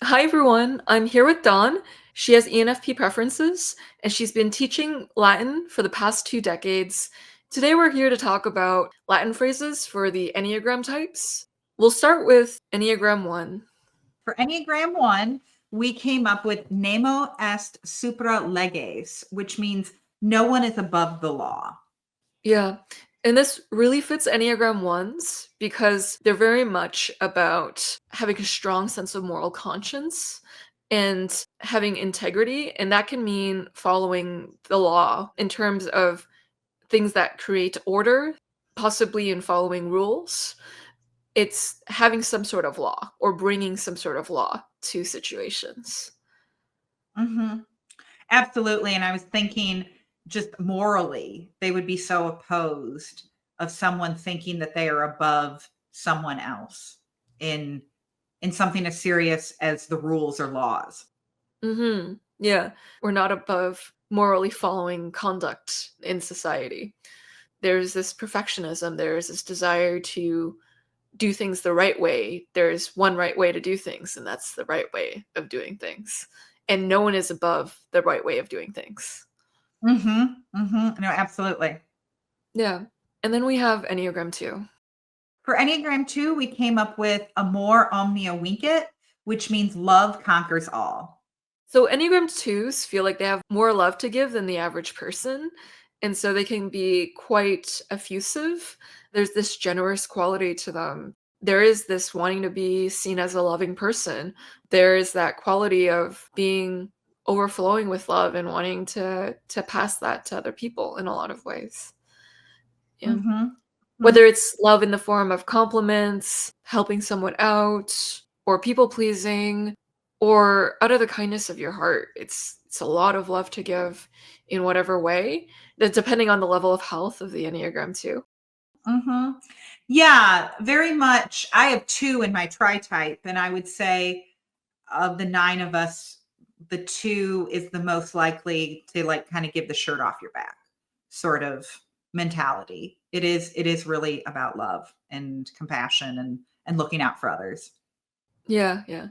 Hi everyone, I'm here with Dawn. She has ENFP preferences, and she's been teaching Latin for the past 2 decades. Today we're here to talk about Latin phrases for the Enneagram types. We'll start with Enneagram 1. For Enneagram 1, we came up with nemo est supra leges, which means no one is above the law. Yeah, and this really fits Enneagram 1s because they're very much about having a strong sense of moral conscience and having integrity, and that can mean following the law in terms of things that create order, possibly in following rules. It's having some sort of law or bringing some sort of law to situations. Mm-hmm. Absolutely. And I was thinking just morally, they would be so opposed of someone thinking that they are above someone else in something as serious as the rules or laws. Yeah, we're not above morally following conduct in society. There's this perfectionism, there's this desire to do things the right way. There's one right way to do things, and that's the right way of doing things. And no one is above the right way of doing things. Mm-hmm. Mm-hmm. No, absolutely. Yeah. And then we have Enneagram 2. For Enneagram 2, we came up with amor omnia vincit, which means love conquers all. So Enneagram 2s feel like they have more love to give than the average person. And so they can be quite effusive. There's this generous quality to them. There is this wanting to be seen as a loving person. There is that quality of being overflowing with love and wanting to pass that to other people in a lot of ways. Yeah. Mm-hmm. Whether it's love in the form of compliments, helping someone out, or people pleasing, or out of the kindness of your heart. It's a lot of love to give in whatever way, depending on the level of health of the Enneagram too. Mm-hmm. Yeah, very much. I have 2 in my tri-type, and I would say of the 9 of us, the 2 is the most likely to like kind of give the shirt off your back sort of mentality. It is really about love and compassion and looking out for others. Yeah, yeah.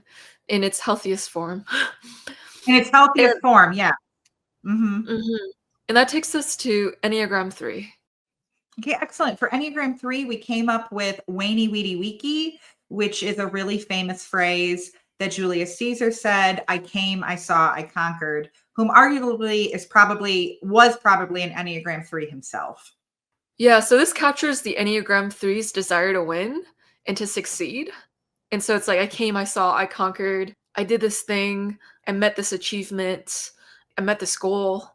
In its healthiest form. In its And, healthiest form, yeah. Mm-hmm. mhm. And that takes us to Enneagram 3. Okay, excellent. For Enneagram 3, we came up with Waney Weedy Weeky, which is a really famous phrase that Julius Caesar said, I came, I saw, I conquered, whom arguably was probably an Enneagram 3 himself. Yeah, so this captures the Enneagram 3's desire to win and to succeed. And so it's like I came, I saw, I conquered, I did this thing, I met this achievement, I met this goal.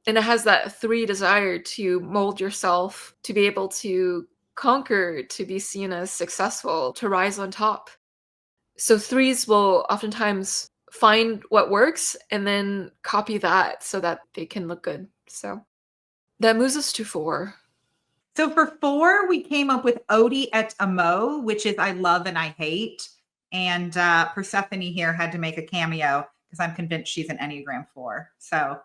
And it has that 3 desire to mold yourself, to be able to conquer, to be seen as successful, to rise on top. So 3s will oftentimes find what works and then copy that so that they can look good. So that moves us to 4. So for 4, we came up with Odi et Amo, which is I love and I hate. And Persephone here had to make a cameo because I'm convinced she's an Enneagram 4. So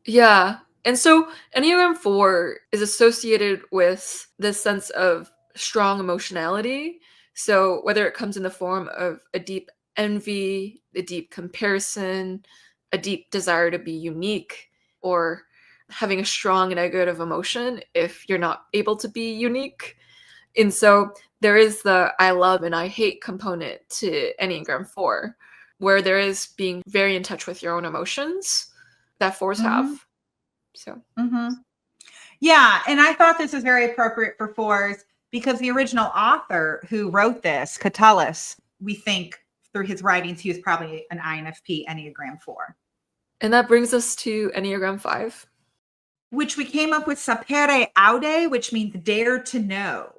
Yeah. And so Enneagram 4 is associated with this sense of strong emotionality. So whether it comes in the form of a deep envy, a deep comparison, a deep desire to be unique, or having a strong negative emotion if you're not able to be unique. And so there is the I love and I hate component to Enneagram 4, where there is being very in touch with your own emotions that 4s mhm, have. So, mhm. Yeah, and I thought this was very appropriate for 4s because the original author who wrote this, Catullus, we think through his writings, he was probably an INFP Enneagram 4, and that brings us to Enneagram 5. which we came up with sapere aude, which means dare to know.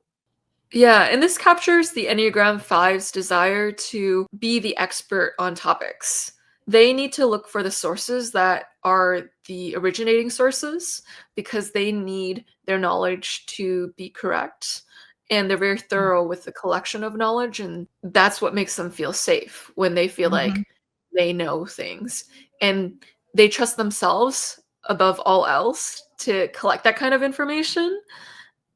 Yeah, and this captures the Enneagram 5's desire to be the expert on topics. They need to look for the sources that are the originating sources because they need their knowledge to be correct. And they're very thorough with the collection of knowledge, and that's what makes them feel safe when they feel Mhm. like they know things. And they trust themselves above all else to collect that kind of information,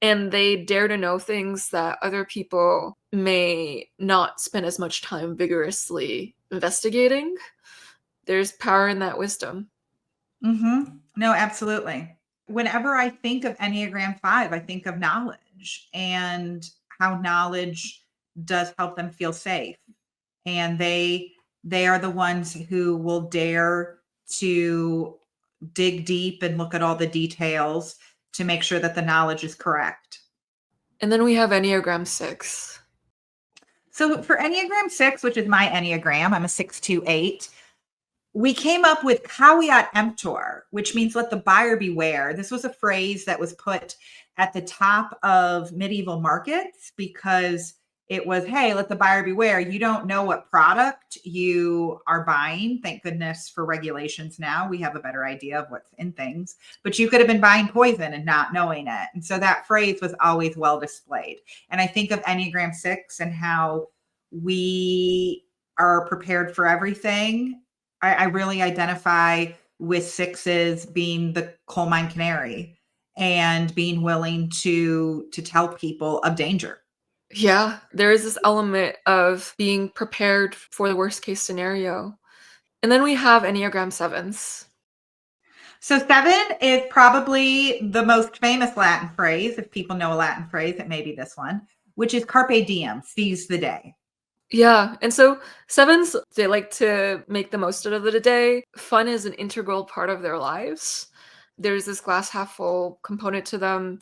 and they dare to know things that other people may not spend as much time vigorously investigating. There's power in that wisdom. No, absolutely. Whenever I think of Enneagram 5, I think of knowledge and how knowledge does help them feel safe. And they are the ones who will dare to dig deep and look at all the details to make sure that the knowledge is correct. And then we have Enneagram 6. So for Enneagram 6, which is my Enneagram, I'm a 628. We came up with caveat emptor, which means let the buyer beware. This was a phrase that was put at the top of medieval markets because it was, hey, let the buyer beware. You don't know what product you are buying. Thank goodness for regulations now. We have a better idea of what's in things, but you could have been buying poison and not knowing it. And so that phrase was always well displayed. And I think of Enneagram 6 and how we are prepared for everything. I really identify with 6s being the coal mine canary and being willing to tell people of danger. Yeah, there is this element of being prepared for the worst case scenario. And then we have Enneagram 7s. So 7 is probably the most famous Latin phrase. If people know a Latin phrase, it may be this one, which is carpe diem, seize the day. Yeah, and so 7s, they like to make the most out of the day. Fun is an integral part of their lives. There's this glass half full component to them.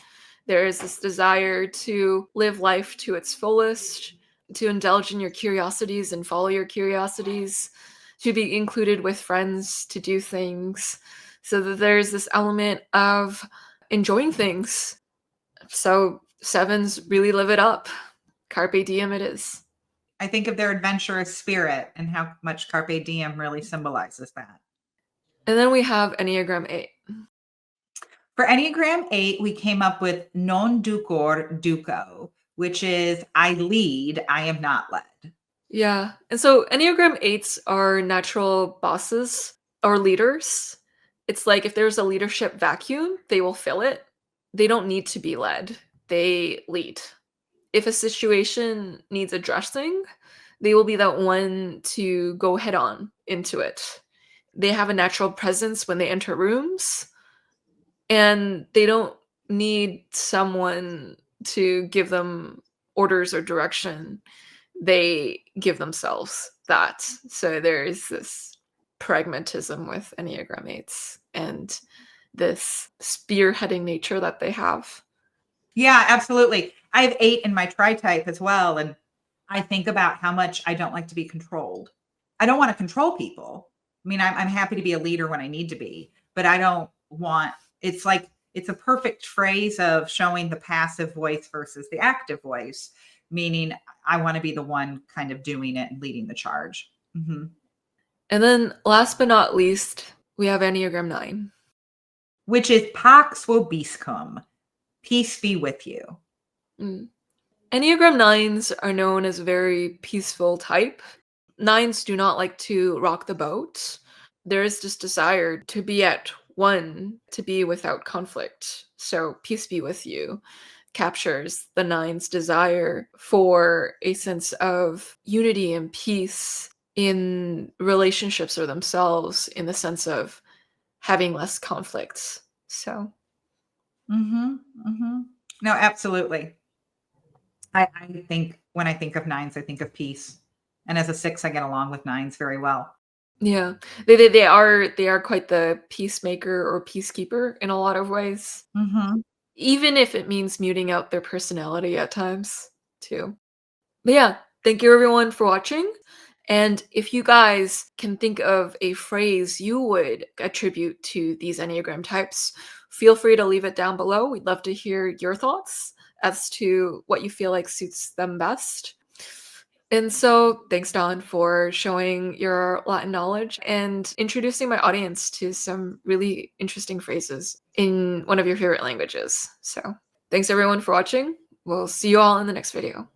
There is this desire to live life to its fullest, to indulge in your curiosities and follow your curiosities, to be included with friends, to do things. So that there's this element of enjoying things. So 7s really live it up. Carpe diem it is. I think of their adventurous spirit and how much carpe diem really symbolizes that. And then we have Enneagram 8. For Enneagram 8, we came up with non ducor duco, which is I lead, I am not led. Yeah. And so Enneagram 8s are natural bosses or leaders. It's like if there's a leadership vacuum, they will fill it. They don't need to be led, they lead. If a situation needs addressing, they will be that one to go head on into it. They have a natural presence when they enter rooms, and they don't need someone to give them orders or direction. They give themselves that. So there is this pragmatism with Enneagram 8s and this spearheading nature that they have. Yeah, absolutely. I have 8 in my tri-type as well. And I think about how much I don't like to be controlled. I don't want to control people. I mean, I'm happy to be a leader when I need to be, but I don't want, it's like, it's a perfect phrase of showing the passive voice versus the active voice, meaning I want to be the one kind of doing it and leading the charge. Mm-hmm. And then last but not least, we have Enneagram 9. Which is Pax Vobiscum. Peace be with you. Mm. Enneagram 9s are known as a very peaceful type. 9s do not like to rock the boat. There is this desire to be at one, to be without conflict. So peace be with you captures the 9's desire for a sense of unity and peace in relationships or themselves, in the sense of having less conflicts. So Mm-hmm. Mm-hmm. No, absolutely. I think when I think of 9s, I think of peace. And as a 6, I get along with 9s very well. yeah, they are quite the peacemaker or peacekeeper in a lot of ways, Mm-hmm. even if it means muting out their personality at times too. But yeah, thank you everyone for watching. And if you guys can think of a phrase you would attribute to these Enneagram types, feel free to leave it down below. We'd love to hear your thoughts as to what you feel like suits them best. And so, thanks, Dawn, for showing your Latin knowledge and introducing my audience to some really interesting phrases in one of your favorite languages. So, thanks everyone for watching. We'll see you all in the next video.